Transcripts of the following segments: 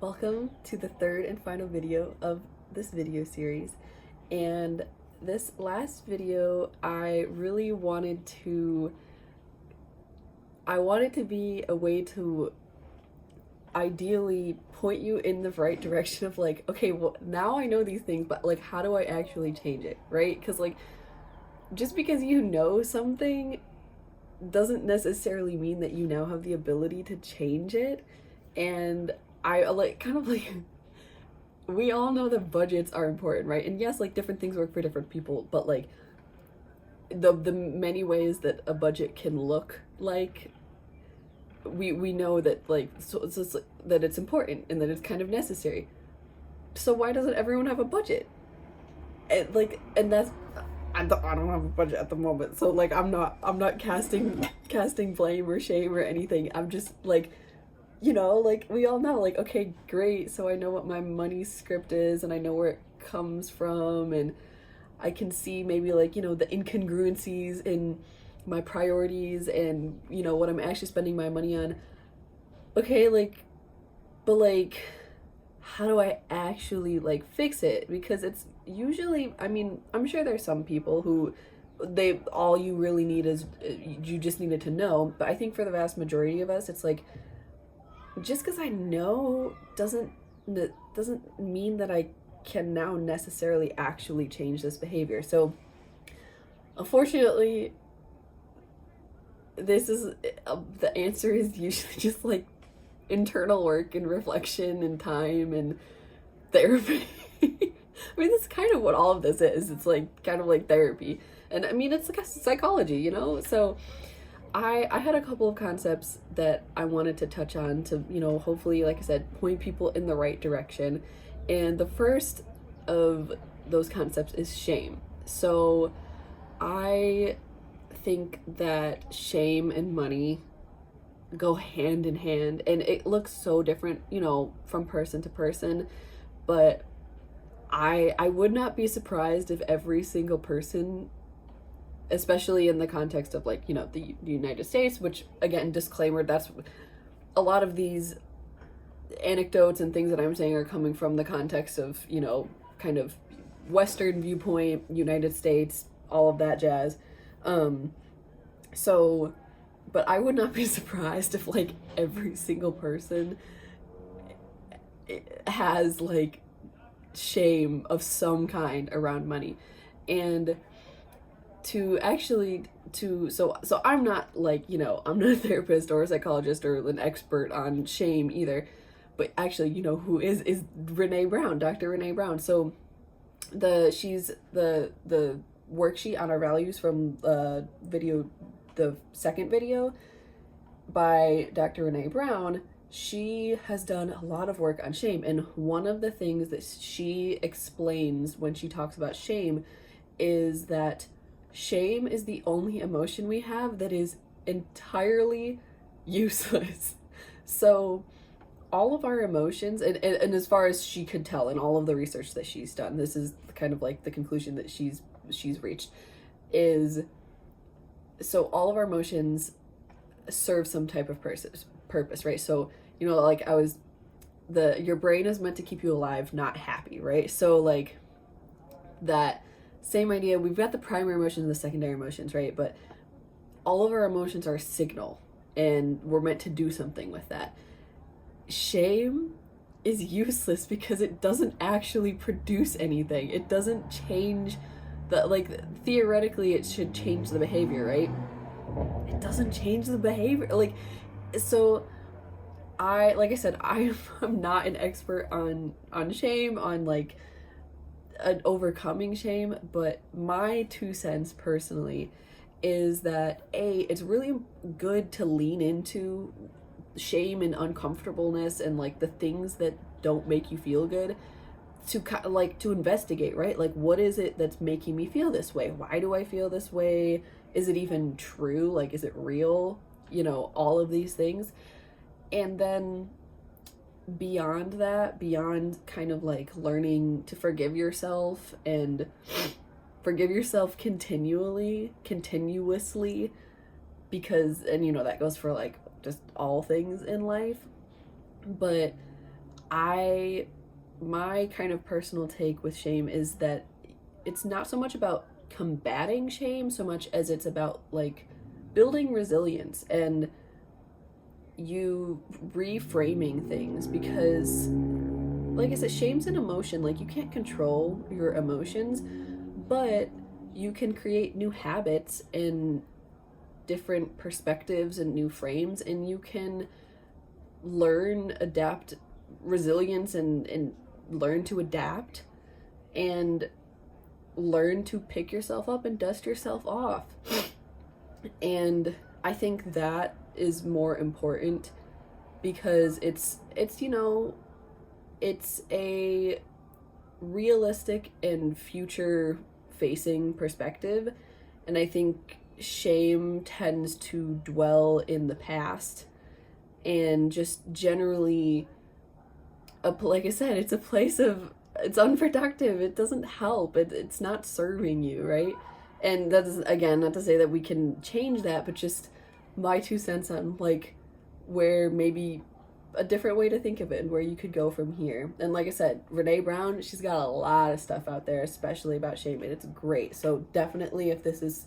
Welcome to the third and final video of this video series. And this last video, I wanted to be a way to ideally point you in the right direction of like, okay, well, now I know these things, but like, how do I actually change it, right? Because like, just because you know something doesn't necessarily mean that you now have the ability to change it. And I like kind of like we all know that budgets are important, right? And yes, like different things work for different people, but like the many ways that a budget can look like we know that like that it's important and that it's kind of necessary. So why doesn't everyone have a budget? And that's I don't have a budget at the moment, so like I'm not casting blame or shame or anything. I'm just like, like we all know, like, okay, great. So I know what my money script is and I know where it comes from, and I can see maybe like, the incongruencies in my priorities and, what I'm actually spending my money on. Okay, like, but like, how do I actually like fix it? Because it's usually, I mean, I'm sure there's some people who all you really need is you just needed to know, but I think for the vast majority of us, it's like, just because I know doesn't mean that I can now necessarily actually change this behavior. So unfortunately, this is the answer is usually just like internal work and reflection and time and therapy. I mean, that's kind of what all of this is. It's like kind of like therapy. And I mean, it's like psychology. So I had a couple of concepts that I wanted to touch on to, hopefully, like I said, point people in the right direction. And the first of those concepts is shame. So I think that shame and money go hand in hand, and it looks so different, from person to person, but I would not be surprised if every single person, especially in the context of like, the United States, which again, disclaimer, that's a lot of these anecdotes and things that I'm saying are coming from the context of, kind of Western viewpoint, United States, all of that jazz. So, but I would not be surprised if like every single person has like shame of some kind around money. And so I'm not like, I'm not a therapist or a psychologist or an expert on shame either, but actually, who is Renee Brown, Dr. Renee Brown. So she's the worksheet on our values from the second video by Dr. Renee Brown. She has done a lot of work on shame, and one of the things that she explains when she talks about shame is that shame is the only emotion we have that is entirely useless. So all of our emotions, and as far as she could tell in all of the research that she's done, this is kind of like the conclusion that she's reached, is so all of our emotions serve some type of purpose, right? So, like your brain is meant to keep you alive, not happy, right? So like that same idea, we've got the primary emotions and the secondary emotions, right? But all of our emotions are a signal, and we're meant to do something with that. Shame is useless because it doesn't actually produce anything. It doesn't change theoretically it should change the behavior, right? It doesn't change the behavior. So like I said, I'm not an expert on shame, on like an overcoming shame, but my 2 cents personally is that it's really good to lean into shame and uncomfortableness and like the things that don't make you feel good, to investigate, right? Like, what is it that's making me feel this way? Why do I feel this way? Is it even true? Like, is it real? All of these things. And then beyond that, beyond kind of like learning to forgive yourself and forgive yourself continuously, because, and that goes for like just all things in life. But My kind of personal take with shame is that it's not so much about combating shame so much as it's about like building resilience and you reframing things, because like I said, shame's an emotion. Like, you can't control your emotions, but you can create new habits and different perspectives and new frames, and you can learn, adapt, resilience, and learn to adapt and learn to pick yourself up and dust yourself off. And I think that is more important, because it's it's a realistic and future facing perspective, and I think shame tends to dwell in the past and just generally like I said, it's a place of, it's unproductive, it doesn't help, it's not serving you, right? And that's, again, not to say that we can change that, but just my 2 cents on like where maybe a different way to think of it and where you could go from here. And like I said, Brene Brown, she's got a lot of stuff out there, especially about shame, and it's great. So definitely, if this is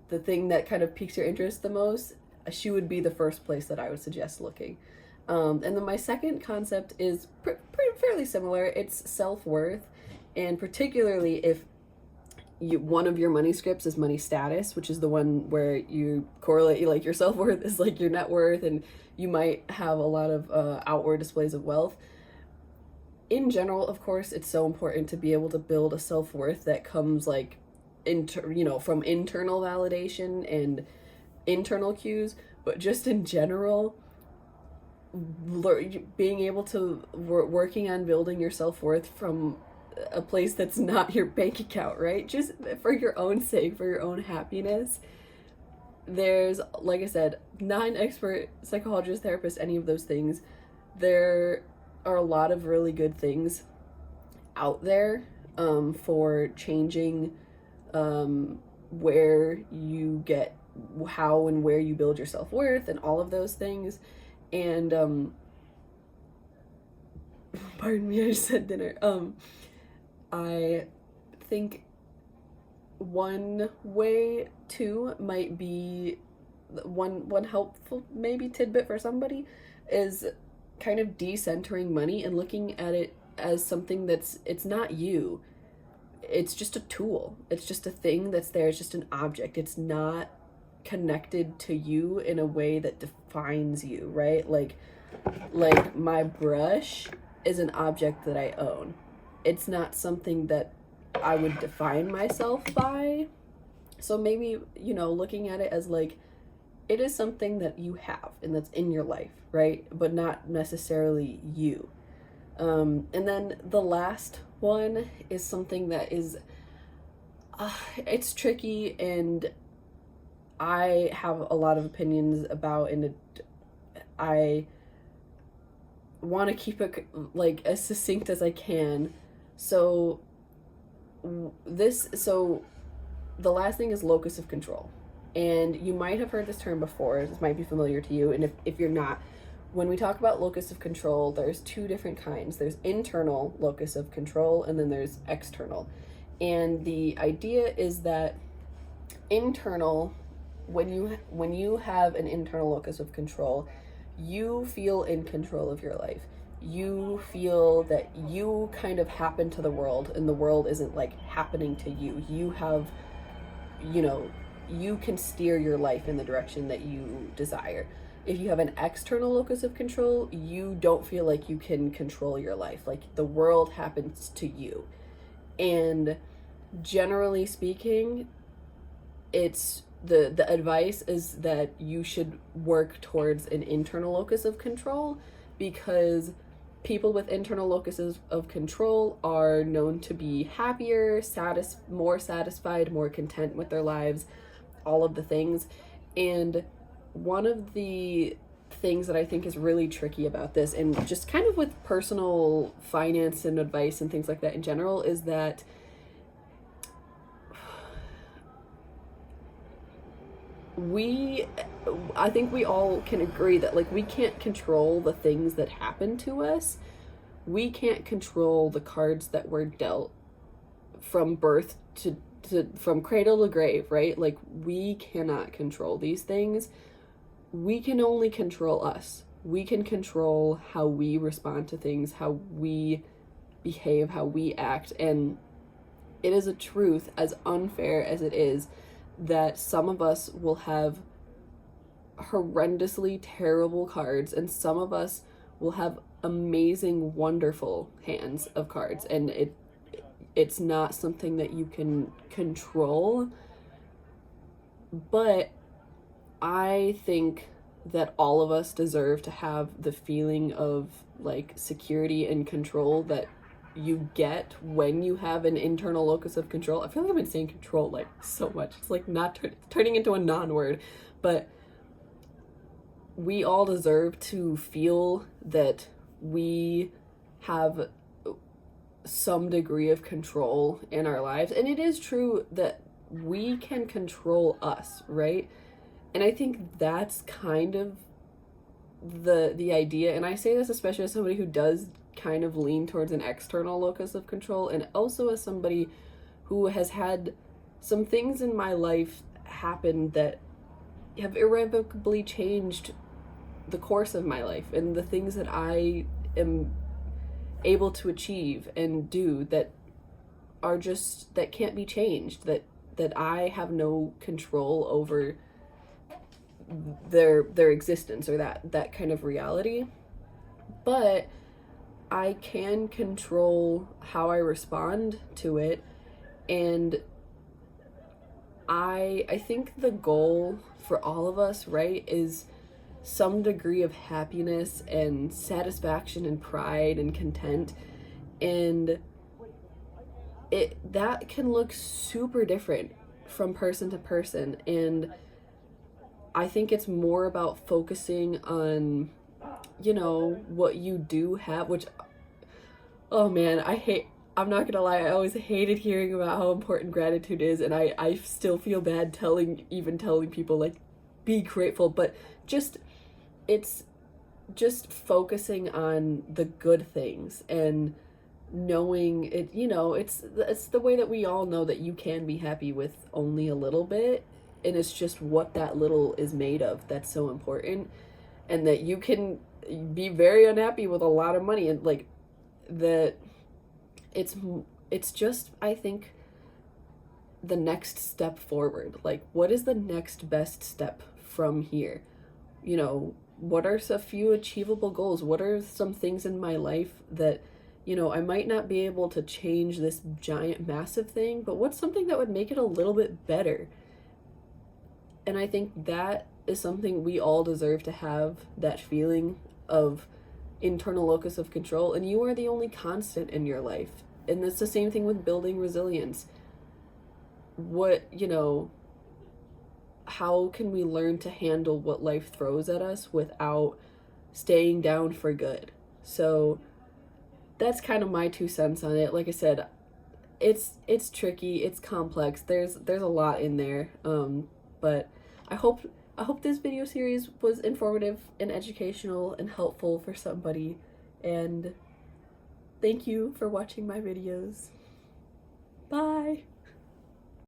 the thing that kind of piques your interest the most, she would be the first place that I would suggest looking. And then my second concept is fairly similar. It's self-worth, and particularly if one of your money scripts is money status, which is the one where you correlate like your self-worth is like your net worth, and you might have a lot of outward displays of wealth. In general, of course, it's so important to be able to build a self-worth that comes like from internal validation and internal cues, but just in general, being able to working on building your self-worth from a place that's not your bank account, right? Just for your own sake, for your own happiness. There's, like I said, not an expert psychologist, therapist, any of those things. There are a lot of really good things out there for changing where you get, how and where you build your self-worth and all of those things. And pardon me, I just said dinner. I think one way too might be one helpful maybe tidbit for somebody is kind of decentering money and looking at it as something it's not you. It's just a tool. It's just a thing that's there. It's just an object. It's not connected to you in a way that defines you, right? Like my brush is an object that I own. It's not something that I would define myself by. So maybe, looking at it as like, it is something that you have and that's in your life, right? But not necessarily you. And then the last one is something that is, it's tricky, and I have a lot of opinions about, and I want to keep it like as succinct as I can. So the last thing is locus of control. And you might have heard this term before. This might be familiar to you. And if you're not, when we talk about locus of control, there's two different kinds. There's internal locus of control, and then there's external. And the idea is that internal, when you have an internal locus of control, you feel in control of your life. You feel that you kind of happen to the world, and the world isn't like happening to you. You have, you can steer your life in the direction that you desire. If you have an external locus of control, you don't feel like you can control your life. Like, the world happens to you. And generally speaking, it's the advice is that you should work towards an internal locus of control, because people with internal locuses of control are known to be happier, more satisfied, more content with their lives, all of the things. And one of the things that I think is really tricky about this, and just kind of with personal finance and advice and things like that in general, is that I think we all can agree that like we can't control the things that happen to us, we can't control the cards that we're dealt from birth to from cradle to grave, right? Like, we cannot control these things. We can only control us. We can control how we respond to things, how we behave, how we act. And it is a truth, as unfair as it is, that some of us will have horrendously terrible cards and some of us will have amazing, wonderful hands of cards, and it's not something that you can control. But I think that all of us deserve to have the feeling of like security and control that you get when you have an internal locus of control. I feel like I've been saying control like so much. It's like not turning into a non-word, but we all deserve to feel that we have some degree of control in our lives. And it is true that we can control us, right? And I think that's kind of the idea. And I say this especially as somebody who does kind of lean towards an external locus of control, and also as somebody who has had some things in my life happen that have irrevocably changed the course of my life and the things that I am able to achieve and do that are just, that can't be changed, that I have no control over their existence or that kind of reality. But I can control how I respond to it, and I think the goal for all of us, right, is some degree of happiness and satisfaction and pride and content. And that can look super different from person to person, and I think it's more about focusing on, you know, what you do have, which, oh man, I'm not gonna lie, I always hated hearing about how important gratitude is, and I still feel bad telling people like, be grateful, but it's just focusing on the good things and knowing it, you know, it's the way that we all know that you can be happy with only a little bit, and it's just what that little is made of that's so important, and that you can be very unhappy with a lot of money, and like that it's just, I think, the next step forward. Like, what is the next best step from here? You know, what are a few achievable goals? What are some things in my life that, you know, I might not be able to change this giant, massive thing, but what's something that would make it a little bit better? And I think that is something we all deserve to have, that feeling of internal locus of control, and you are the only constant in your life. And it's the same thing with building resilience. What, you know, how can we learn to handle what life throws at us without staying down for good? So that's kind of my 2 cents on it. Like I said, it's tricky, it's complex, there's a lot in there, but I hope this video series was informative and educational and helpful for somebody, and thank you for watching my videos. Bye!